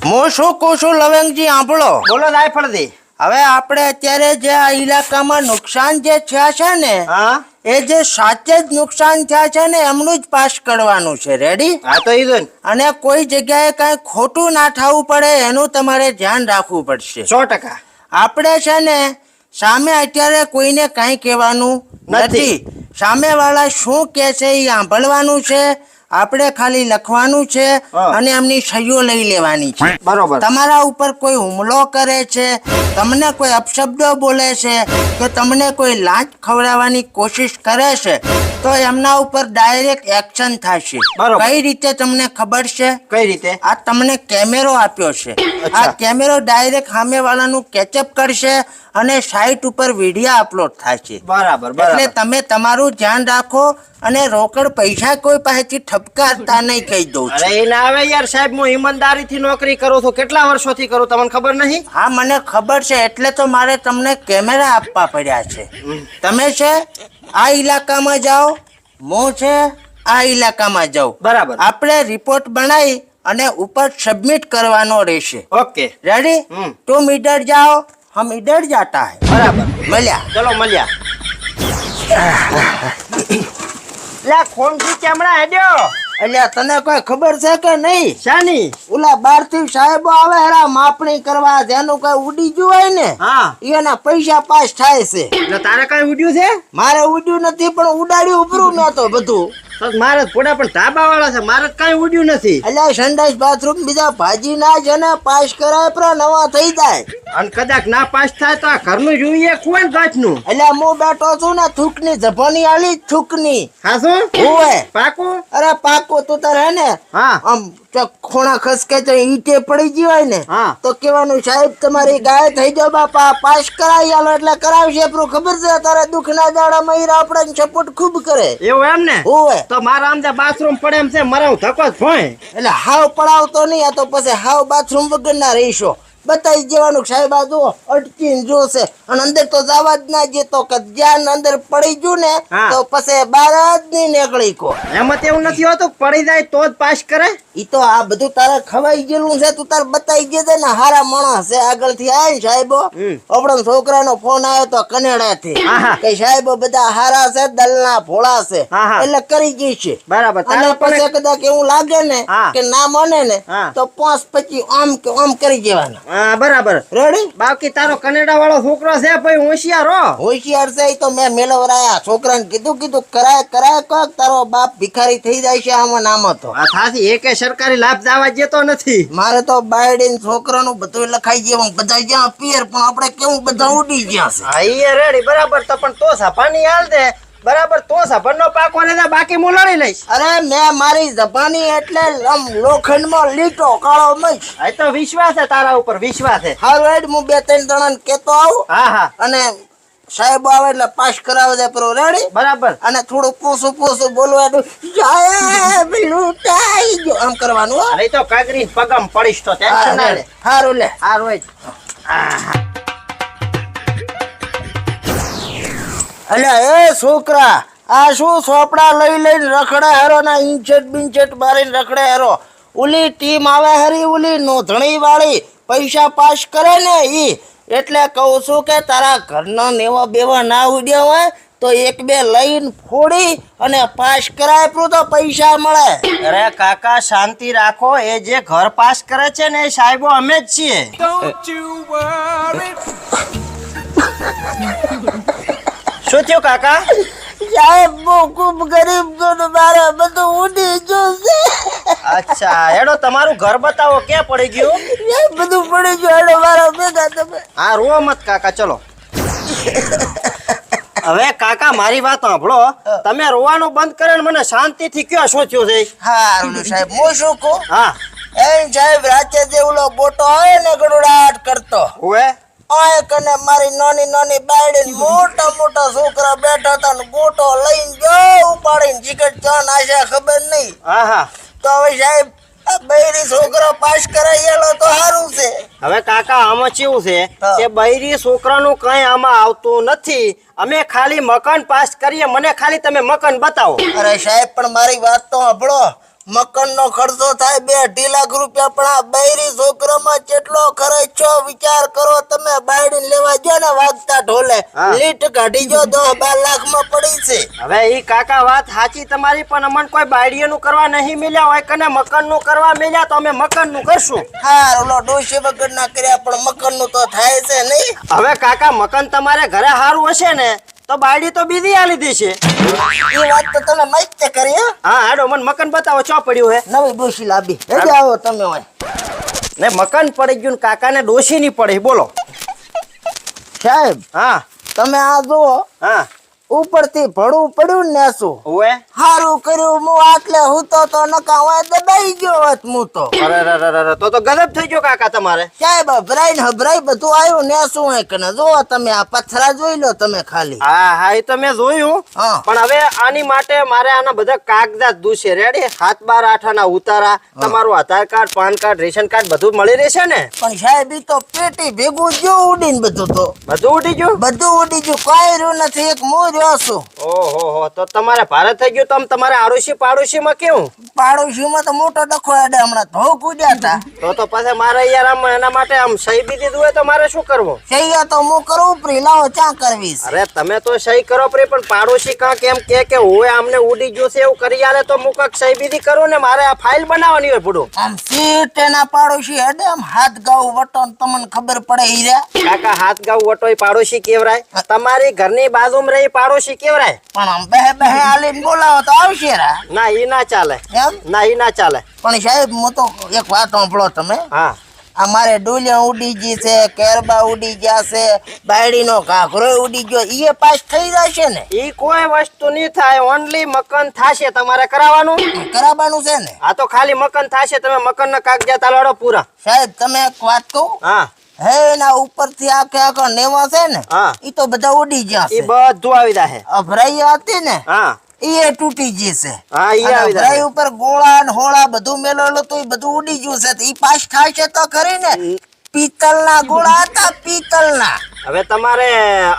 હું શું કહું છું લવેંગજી આંભળો. બોલો રાયફળજી. હવે આપણે અત્યારે જે આ ઇલાકામાં નુકસાન જે થયા છે ને હા એ જે સાચે જ નુકસાન થયા છે ને એમનું જ પાસ કરવાનું છે. રેડી? હા તો ઈ જોઈને અને કોઈ જગ્યાએ કઈ ખોટું ના થવું પડે એનું તમારે ધ્યાન રાખવું પડશે. 100%. આપણે છે ને સામે અત્યારે કોઈને કાંઈ કહેવાનું નથી. સામેવાળા શું કહે છે એ સાંભળવાનું છે. આપણે ખાલી લખવાનું છે અને એમની સહીઓ લઈ લેવાની છે. બરોબર. તમારા ઉપર કોઈ હુમલો કરે છે, તમને કોઈ અપશબ્દો બોલે છે કે તમને કોઈ લાંચ ખવડાવવાની કોશિશ કરે છે તો એમના ઉપર ડાયરેક્ટ એક્શન થશે. બરોબર. કઈ રીતે તમને ખબર છે? કઈ રીતે? આ તમને કેમેરો આપ્યો છે. આ કેમેરો ડાયરેક્ટ સામેવાળાનું કેચઅપ કરશે અને સાઇટ ઉપર વિડીયો અપલોડ થશે. બરાબર એટલે બરાબર. તમે તમારું ધ્યાન રાખો અને રોકડ પૈસા કોઈ પાસેથી ઠપકારતા નહીં કહી દઉં છું. અરે એ ના આવે યાર સાહેબ, હું ઈમાનદારીથી નોકરી કરું છું. કેટલા વર્ષોથી કરું તમને ખબર નહીં? હા મને ખબર છે, એટલે તો મારે તમને કેમેરા આપવા પડ્યા છે. તમે છે આ ઇલાકામાં જાઓ, હું છે આ ઇલાકામાં જાઉં. બરાબર. આપણે રિપોર્ટ બનાવી અને ઉપર સબમિટ કરવાનો રહેશે. ઓકે. રેડી? तुम इधर जाओ, हम इधर जाता है. બરાબર. મળ્યા. ચલો મળ્યા. લે ખોનથી કેમડા હેડ્યો. એટલે તને કોઈ ખબર છે કે નહીં? શાની? ઓલા બાર થી સાહેબો આવે હેરા માપણી કરવા, જેનું કઈ ઉડી ગયું હોય ને હા. એના પૈસા પાસ થાય છે. એટલે તારે કઈ ઉડ્યું છે? મારે ઉડ્યું નથી પણ ઉડાડ્યું ઉપરું નતો બધું. તો મારે થોડા પણ ધાબા વાળા છે, મારે કઈ ઉડ્યું નથી. એટલે સંડાસ બાથરૂમ બીજા ભાજી ના છે ને પાસ કરાય પર નવા થઈ જાય. અને કદાચ ના પાસ થાય તો આ ઘરનું જોઈએ કોણ ગાંઠનું. એટલે હું બેઠો છું ને થૂકની જભાની આલી થૂકની. હા શું? ઓય પાકું? અરે પાકો તું તારે હે ને હા. આમ ખોણા ખસકે તો ઈટે પડી ગઈ હોય ને હા. તો કેવાનું સાહેબ તમારી ગાય થઈ જાવ બાપા, પાસ કરાવી આલો. એટલે કરાવશે પણ ખબર છે તારે દુઃખ ના દાડા મહિરા આપણે સપોર્ટ ખૂબ કરે. એવું એમ ને? ઓય તો મારા આમ બાથરૂમ પડે એમ છે, મારા ધક્કો જ ફોય. એટલે હાવ પડાવતો નહીં, આ તો પછી હાવ બાથરૂમ વગર ના રહીશો. બતાવી દેવાનું સાહેબ આ જુઓ અટકીને જોશે અને અંદર તો જવા જ ના જેતો કે જ્યાં અંદર પડી ગયું ને હા. તો પછી બહાર જ નહીં નીકળી કો. એમાં તો એવું નથી હોતું પડી જાય તો જ પાસ કરે. ઈ તો આ બધું તારે ખવાઈ ગયેલું છે, તું તારે બતાવી દેજે ને. હારા માણસ છે આગળ થી આય ને સાહેબો. આપણો છોકરાનો ફોન આવ્યો તો કનેડા થી આહા. કે સાહેબો બધા હારા છે, દલના ભોળા છે, આહા. એટલે કરી ગઈ છે. બરાબર. અને તારે પછી પણ કદાચ એવું લાગે ને હા. કે ના માને ને હા. તો 5-25 આમ કે આમ કરી દેવાના. હા બરાબર. રેડી? બાકી તારો કનેડા વાળો છોકરો છે ભાઈ હોશિયાર હો. હોશિયાર છે ઈ તો મેં મેલવરાયા. છોકરાને કીધું કરાય કરાય કોક તારો બાપ ભિખારી થઈ જાય છે આમાં નામ તો. આ થાથી એકે સરકારી લાભ જવા જતો નથી. મારે તો બાયડીન છોકરાનું બધું લખાઈ ગયું, બધા જ્યાં પિયર પણ આપણે કેવું બધા ઉડી ગયા છે. હા ઈ રેડી બરાબર. તો પણ તો સાપાની હાલ દે બરાબર. તો સાપરનો પાકો ને બાકી હું લડી લઈશ. અરે મેં મારી જબાની એટલે લોખંડમાં લીટો કાળો મચ. આ તો વિશ્વાસ છે તારા ઉપર, વિશ્વાસ છે. હારું હેડ હું 2-3 જણાને કેતો આવું હા હા અને સાહેબ આવે એટલે પાસ કરાવે છે pro. રેડી? બરાબર. અને થોડું પૂછું બોલવાનું સાહેબ લૂંટાઈ ગયો આમ કરવાનું હો. અરે તો કાગરી પગમ પડીશ તો ટેન્શન ના લે. હારું લે. આ રોજ અલ્યા એ છોકરા, આ શું સોપડા લઈ લઈને રખડે હેરો ના ઇંચેટ બિંચેટ મારીને રખડે હેરો. ઓલી ટીમ આવે હરી ઓલી નોંધણી વાળી પૈસા પાસ કરે ને ઈ. એટલે કહું છું કે તારા ઘરના નેવા બેવા ના ઉડ્યા હોય તો 1-2 લઈને ફોડી અને પાસ કરાય તો પૈસા મળે. અરે કાકા શાંતિ રાખો. એ જે ઘર પાસ કરે છે ને એ સાહેબો અમે જ છીએ. શું થયું કાકા? સાહેબ હું ખૂબ ગરીબ છું ને મારે બધું ઉડી ગયું છે. અચ્છા હેડો તમારું ઘર બતાવો. ક્યાં પડી ગયું? એ બધું પડી ગયું. હેડો મારા ભેગા તમે. હા રો મત કાકા, ચલો. હવે કાકા મારી વાત સાંભળો. તમે રોવાનું બંધ કરે ને મને શાંતિથી કયો શું થયું છે. હારું સાહેબ હું શું કહું? હા એમ સાહેબ રાતે જે ઓલો બોટો હોય ને ગડુડાટ કરતો ઓએ આય કને મારી નાની બાયડી મોટા છોકરા બેઠા હતા ને બોટો લઈને ગયો ઉપાડીને ચીકટ ચાન આશા ખબર નહીં. હા હા. તો હવે સાહેબ આ બૈરી છોકરા પાસ કરાયેલો તો સારું છે. હવે કાકા આમાં કેવું છે હા. કે બૈરી છોકરાનું કઈ આમાં આવતું નથી. અમે ખાલી મકાન પાસ કરીએ. મને ખાલી તમે મકાન બતાવો. અરે સાહેબ પણ મારી વાત તો સાંભળો. મકાન નો ખર્ચો થાય 2-2.5 લાખ રૂપિયા, પણ આ બૈરી છોકરામાં કેટલો ખર્ચો વિચાર કરો તમે. બાયડી લેવા જો ને વાગતા ઢોલે હા. લીટ કાઢી જો 10-12 લાખ માં પડી છે. હવે ઈ કાકા વાત સાચી તમારી, પણ અમને કોઈ બાયડીઓનું કરવા નહીં મળ્યા હોય કને મકાન નું કરવા મળ્યા તો અમે મકાન નું કરશું. હા ઓલો ડોશી વગર ના કર્યા પણ મકાન નું તો થાય છે નહીં. હવે કાકા મકાન તમારે ઘરે સારું હશે ને તો બાયડી તો બીજી આલી દેશે. એ વાત તો તમે મસ્ત કરી હો. હા હાડો મને મકાન બતાવો ચો પડ્યું હે. નવી ડોશી લાવી એટલે આવો તમે હોય. ને મકાન પડી ગયું ને કાકાને ડોશી ની પડી. બોલો સાહેબ હા તમે આ જુઓ, હા ઉપરથી ભડું પડ્યું ને શું ઓએ હારું કર્યું. હું આટલે હૂતો તો નકા હોય દબાઈ ગયો હોત હું તો. અરે તો ગજબ થઈ ગયો કાકા તમારે. સાહેબ હભરાઈ ને હભરાઈ બધું આવ્યું ને શું હે કને જુઓ તમે આ પથરા જોઈ લો તમે ખાલી. હા હા એ તો મેં જોયું, હા. પણ હવે આની માટે મારે આના બધા કાગજાત દૂશે રેડી. 7-12-8 ના ઉતારા, તમારું Aadhaar card, PAN card, ration card બધું મળી રહેશે ને? પણ સાહેબ ઈ તો પેટી ભેગું જો ઉડીને બધું તો બધું ઉડી ગયું. બધું ઉડી ગયું, કોઈ રહ્યું નથી. એક હું રહ્યો છું. ઓહો તો તમારે ભારત થઈ ગયું. તમ તમારે આડોશી પાડોશીમાં કેવું? પાડોશીમાં તો મોટો ડખો અડે હમણાં ધો કૂદ્યા હતા. તો પછી મારે યાર આમ એના માટે આમ સહી બી દીધું હોય તો મારે શું કરવું? સહી તો હું કરું પ્રી લાવો ચા કરવીશ. અરે તમે તો સહી કરો પ્રી, પણ પાડોશી કાંક એમ કે હોય આમને ઉડી ગયું છે એવું કરી આલે તો હું કાંક સહી બીધી કરું ને. મારે આ ફાઇલ બનાવવાની હોય પૂરું. આમ સીટ એના પાડોશી અડે આમ હાથ ગાવ વટો ને તમને ખબર પડે હીરા. કાકા હાથ ગાવ વટોય પાડોશી કેવરાય? તમારી ઘરની બાજુમાં રહી પાડોશી કેવરાય? પણ આમ બે આલીને બોલાવો તો આવશે રા. ના ઈ ના ચાલે. એમ ના ઈ ના ચાલે. પણ સાહેબ હું તો એક વાત સાંભળો તમે. હા અમારે ડોલિયા ઉડી ગઈ છે, કેરબા ઉડી ગયા છે, બાયડી નો ઘાઘરો ઉડી ગયો. ઈ પાસ થઈ જશે ને? ઈ કોઈ વસ્તુ નહીં થાય, ઓનલી મકાન થાશે. તમારે કરાવવાનું કરાવવાનું છે ને? આ તો ખાલી મકાન થાશે. તમે મકાન ના કાગજાત આલાડો પૂરા. સાહેબ તમે એક વાત કહું, હા હે એના ઉપરથી આખા નેવા છે ને હા ઈ તો બધા ઉડી ગયા ઈ છે. બધું આવી જાહે. અભરાઈ હતી ને હા એ તૂટી ગઈ છે. હા ઈ અને આવી અભરાઈ જાહે. ઉપર ગોળા ને હોળા બધું મેલેલું તો ઈ બધું ઉડી ગયું છે. તો ઈ પાસ થાય છે તો ખરી ને? પિત્તળના ગોળા હતા, પિત્તળના. હવે તમારે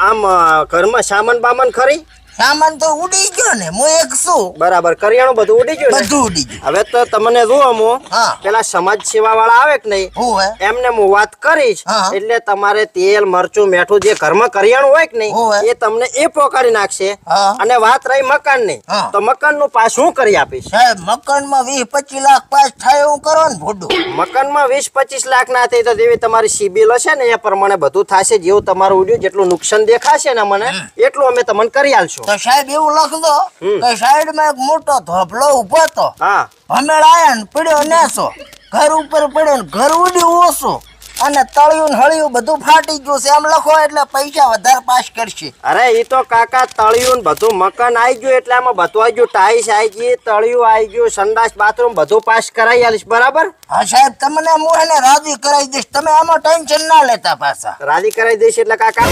આમ ઘરમાં સામાન બામાન ખરી? સામાન તો ઉડી ગયો ને. હું એક છું. બરાબર, કરિયાણું બધું ઉડી ગયું ને? બધું ઉડી ગયું. હવે તો તમને જુઓ હું હા. પેલા સમાજ સેવા વાળા આવે કે નહીં, હું હે એમને હું વાત કરીશ. હા. એટલે તમારે તેલ મરચું મીઠું જે ઘરમાં કરિયાણું હોય કે નહીં હોય. એ તમને એ પોકાડી નાખશે. હા. અને વાત રહી મકાન ની, હા. તો મકાન નું પાસ હું કરી આપીશ. સાહેબ મકાનમાં 20-25 લાખ પાસ થાય એવું કરો ને ભોડું. મકાનમાં 20-25 લાખ ના થાય તો જેવી તમારી સિબિલ હશે ને એ પ્રમાણે બધું થશે. જેવું તમારું ઉડ્યું જેટલું નુકસાન દેખાશે ને મને એટલું અમે તમને કરી આલશું. તો સાહેબ એવું લખજો કે સાઈડમાં એક મોટો ધોપલો ઉભો હતો, હા હમેળ આયા ને પડ્યો નેસો, ઘર ઉપર પડ્યો ને ઘર ઉડ્યું ઓછું, અને તળિયું ને હળિયું બધું ફાટી ગયું છે. એમ લખો એટલે પૈસા વધારે પાસ કરશે. અરે ઈ તો કાકા તળિયું ને બધું મકાન આવી ગયું એટલે આમાં બધું આવી ગયું. ટાઈસ આવી ગઈ, તળિયું આવી ગયું, સંડાસ બાથરૂમ બધું પાસ કરાવી આલીશ. બરાબર? હા સાહેબ તમને હું એને રાજી કરાવી દઈશ. તમે આમાં ટેન્શન ના લેતા પાછા. રાજી કરાવી દઈશ એટલે કાકા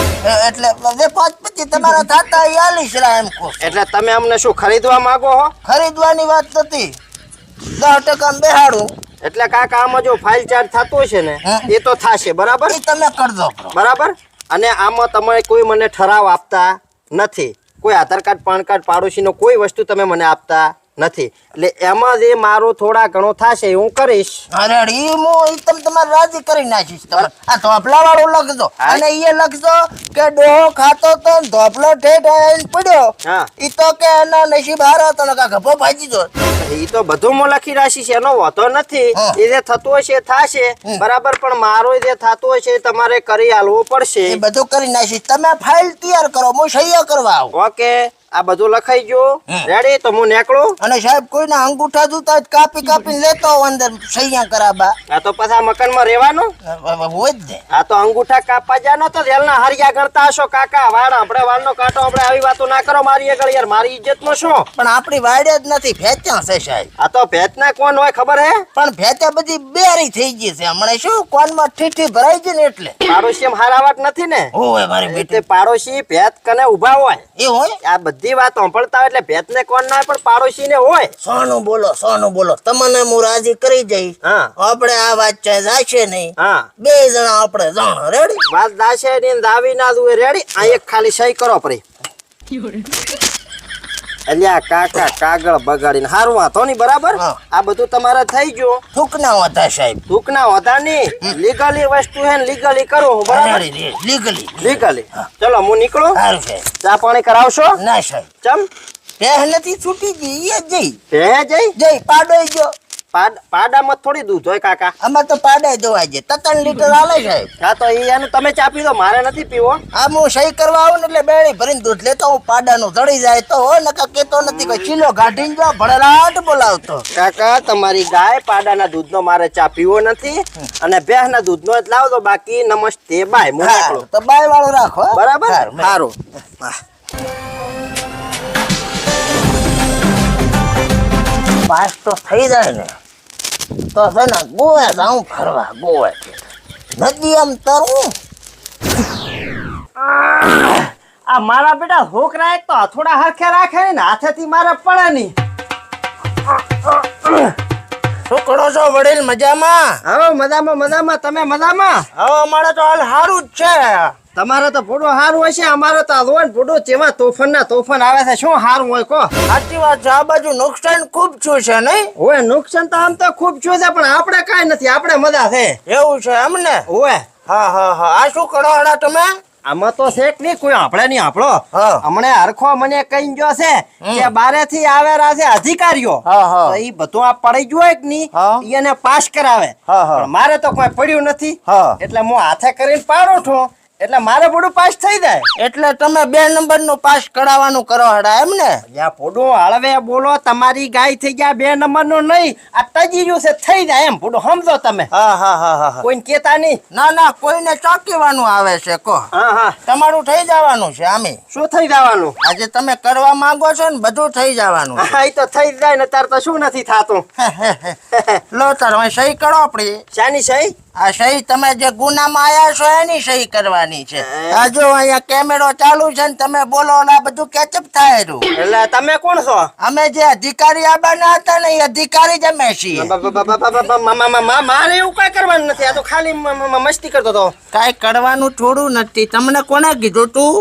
એટલે જે 5-25 તમારા થતા એ આલીશ રા એમ કહું. એટલે તમે અમને શું ખરીદવા માંગો હો? ખરીદવાની વાત નથી, 10% બેહાડું એટલે કાકા આમાં જો ફાઇલ ચાર્જ થતો હશે ને એ તો થશે. બરાબર? એ તમે કરજો. બરાબર. અને આમાં તમે કોઈ મને ઠરાવ આપતા નથી, કોઈ આધાર કાર્ડ, પાન કાર્ડ, પાડોશીનો કોઈ વસ્તુ તમે મને આપતા નથી. એટલે એમાં જે મારો થોડા ઘણો થશે એ હું કરીશ. અરે ઈ હું તમે તમારે રાજી કરી નાખીશ. તમે આ ધોપલા વાળું લખજો અને એ લખજો કે ડોહો ખાતો તો ને ધોપલો ઠેઠ આવીને પડ્યો. હા ઈ તો કે એના નસીબ હારો હતો ને કાકા ગભો ભાજી દો. ઈ તો બધું હું લખી રાખીશ, એનો વાંધો નથી. હા. એ જે થતું હશે એ થશે. બરાબર, પણ મારો જે થતું હશે એ તમારે કરી આલવું એ પડશે. બધું કરી નાખીશ. તમે ફાઇલ તૈયાર કરો, હું સહીઓ કરવા આવું. ઓકે, આ બધું લખાઈ ગયું. રેડી? તો હું નીકળું. અને સાહેબ કોઈના અંગૂઠા જોતા હોય તો કાપીને લેતો આવો અંદર સહીયા કરાબા. આ તો પછી આ મકાનમાં રહેવાનું. હોય જ ને. આ તો અંગૂઠા કાપવા જાનો તો જેલના હરિયા ગણતા હશો કાકા. વાળ આપણે વાળનો કાંટો. આપણે આવી વાતો ના કરો મારી આગળ યાર. મારી ઇજ્જત નો શું? પણ આપણી વાડે જ નથી, ભેચ્યા છે સાહેબ. આ તો ભેતના કોણ હોય ખબર હે? પણ ભેચ્યા બધી બેરી થઈ ગઈ છે હમણાં. શું કોનમાં ઠીઠી ભરાઈ ગઈ ને એટલે. પાડોશી એમ હારાવાટ નથી ને? હોય મારી બેટી. એટલે પાડોશી ભેત કને ઉભા હોય. એ હોય. આ બધી વાત સાંભળતા હોય એટલે ભેતને કોણ ના હોય પણ પાડોશી ને હોય. સોનું બોલો, સોનું બોલો. તમને હું રાજી કરી જઈશ. હા આપણે આ વાત ચાહે જશે નહીં. હા, 2 જણા આપણે જાણો. રેડી? વાત દાશે ની દાવી ના દુએ. રેડી? આ એક ખાલી સહી કરો પરી. અલ્યા કાકા કાગળ બગાડીને હારું વાંધો નહીં બરાબર હા. આ બધું તમારે થઈ ગયું થૂકના હતા સાહેબ. દુઃખના હોતા નહીં લીગલી વસ્તુ હે ને લીગલી કરું હું બરાબર લીગલી. લીગલી ચલો હું નીકળું સારું સાહેબ. ચા પાણી કરાવશો ના સાહેબ. ચમ પહેલેથી છૂટી ગઈ એ જઈ હે જઈ જઈ પાડો ગયો. પાડામાં થોડી દૂધ હોય કાકા આમાં તો પાડે દોવાય છે 3 લીટર હાલે સાહેબ. હા તો એનું તમે ચા પી દો મારે નથી પીવો આમ હું સહી કરવા આવું ને એટલે બેડી ભરીને દૂધ લેતો હું પાડાનું ચડી જાય તો હો નકા કેતો નથી કોઈ ચીલો ગાઢીને જો ભળેલાટ બોલાવતો. કાકા તમારી ગાય પાડાના દૂધનો મારે ચા પીવો નથી અને ભેંસના દૂધનો જ લાવજો બાકી નમસ્તે બાય હું હા, નીકળું. તો બાય વાળું રાખો હો. બરાબર સારું. સારું પાસ તો થઈ જાય ને તો છે ને ગોવા જાઉં ફરવા ગોવા નદી આમ તરું. આ મારા બેટા છોકરા એક તો થોડા હરખે રાખે ને હાથેથી મારે પડે નહીં શું કરો છો વડીલ મજામાં? હવે મજામાં તમે મજામાં હવે અમારે તો હાલ સારું જ છે. તમારે તો ફોટો સારું હશે અમારે તો હોય ને ફોટો જેવા તોફાન આવે છે શું સારું હોય કો સાચી વાત છે. આ બાજુ નુકસાન ખૂબ થયું છે નહીં? હોય નુકસાન તો આમ તો ખૂબ છું છે પણ આપણે કાંઈ નથી આપણે મજા છે એવું છે એમને? હોય હા હા હા. આ શું કરો હડા તમે? આમાં તો છે કે નહીં કોઈ આપણે નહીં આપણો હા. હમણે હરખો મને કઈ ગયો છે કે બારે થી આવેલા છે અધિકારીઓ હા, હા. તો ઈ બધું આ પડી ગયું હોય કે નહીં હા. ઈ એને પાસ કરાવે હા, હા. પણ મારે તો કોઈ પડ્યું નથી હા. એટલે હું હાથે કરીને પાડો છું એટલે મારે બધું પાસ થઈ જાય એટલે તમે 2 નંબરનું પાસ કરાવવાનું કરો હડા એમને? યા ફોડો હળવે બોલો તમારી ગાય થઈ ગયા 2 નંબરનો નહીં આ તજી રહ્યું છે થઈ જાય એમ ફોડો સમજો તમે હા હા હા હા. કોઈને કેતા નહીં ના ના કોઈને ચોંકીવાનું આવે છે કહો. હા હા તમારું થઈ જવાનું છે આમે. શું થઈ જવાનું આજે તમે કરવા માંગો છો ને બધું થઈ જવાનું છે. હા ઈ તો થઈ જાય ને તાર તો શું નથી થાતું લો તાર હવે સહી કરો આપડી. શાની સહી આ સહી તમે જે ગુનામાં આયા છો એની સહી કરવાની છે. આ જો અહીંયા કેમેરો ચાલુ છે ને તમે બોલો એટલે આ બધું કેચઅપ થાય રહ્યું. એટલે તમે કોણ છો અમે જે અધિકારી આવવાના હતા ને એ અધિકારી જ અમે છીએ. મારે એવું કઈ કરવાનું નથી આ તો ખાલી મસ્તી કરતો તો કાંઈ કરવાનું થોડું નથી. તમને કોને કીધું તું?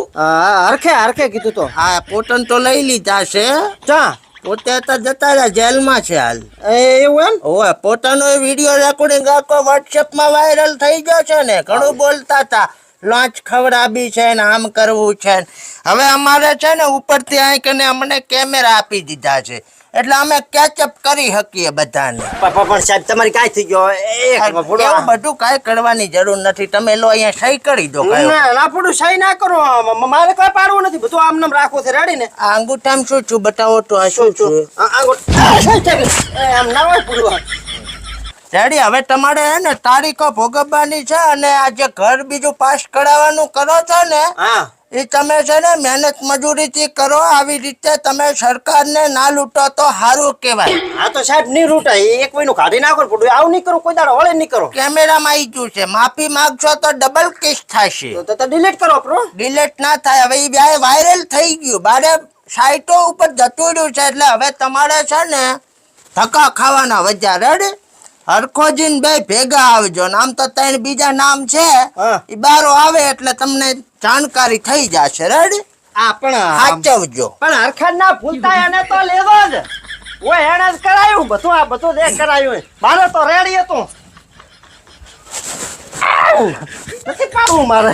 હરખે કીધું તો આ પોટન તો લઈ લીધા છે. ચા પોતે તો જતા રહ્યા જેલમાં છે હાલ. એવું એમ ઓય પોતાનો વિડીયો રેકોર્ડિંગ આખો વોટ્સએપમાં વાયરલ થઈ ગયો છે ને. ઘણું બોલતા હતા લોંચ ખવડાવી છે ને આમ કરવું છે ને. હવે અમારે છે ને ઉપરથી અહીં કને અમને કેમેરા આપી દીધા છે એટલે અમે કેચઅપ કરી શકીએ બધાને. પણ સાહેબ તમારી કાંઈ થઈ ગયો એવું બધું કાંઈ કરવાની જરૂર નથી. તમે લો અહીંયા સહી કરી દો. ના ફોટું સહી ના કરો મારે કઈ પાડવું નથી બધું આમ નામ રાખવું છે રેડી ને આ અંગૂઠામાં શું છું બતાવો તો. આ શું છું? આમ ના હોય પૂરું રેડી. હવે તમારે હે ને તારીખો ભોગવવાની છે અને આ જે ઘર બીજું પાસ કરાવવાનું કરો છો ને હા એ તમે છે ને મહેનત મજૂરીથી કરો. આવી રીતે તમે સરકારને ના લૂંટો તો સારું કહેવાય. હા તો સાહેબ નહીં રૂટા એક કોઈનું કાઢી નાખો પડું આવું નહીં કરો કોઈ દાડો વળે નહીં કરો કેમેરામાં આવી ગયું છે. માફી માંગશો તો ડબલ કેસ થશે. તો ડિલીટ કરો પ્રો ડિલેટ ના થાય. હવે એ બે વાયરલ થઈ ગયું બારે સાઈટો ઉપર જતું રહ્યું છે એટલે હવે તમારે છે ને ધક્કા ખાવાના વજા. રેડી હરખોજીન બે ભેગા આવજો ને આમ તો 3 બીજા નામ છે હા. એ બારો આવે એટલે તમને જાણકારી થઈ જશે. રેડી આ પણ સાચવજો. પણ હરખા ના ભૂલતા એને તો લેવો જ ઓય એને જ કરાયું બધું આ બધું દેખ કરાયું મારે તો રેડી હતું નથી કાઢવું મારે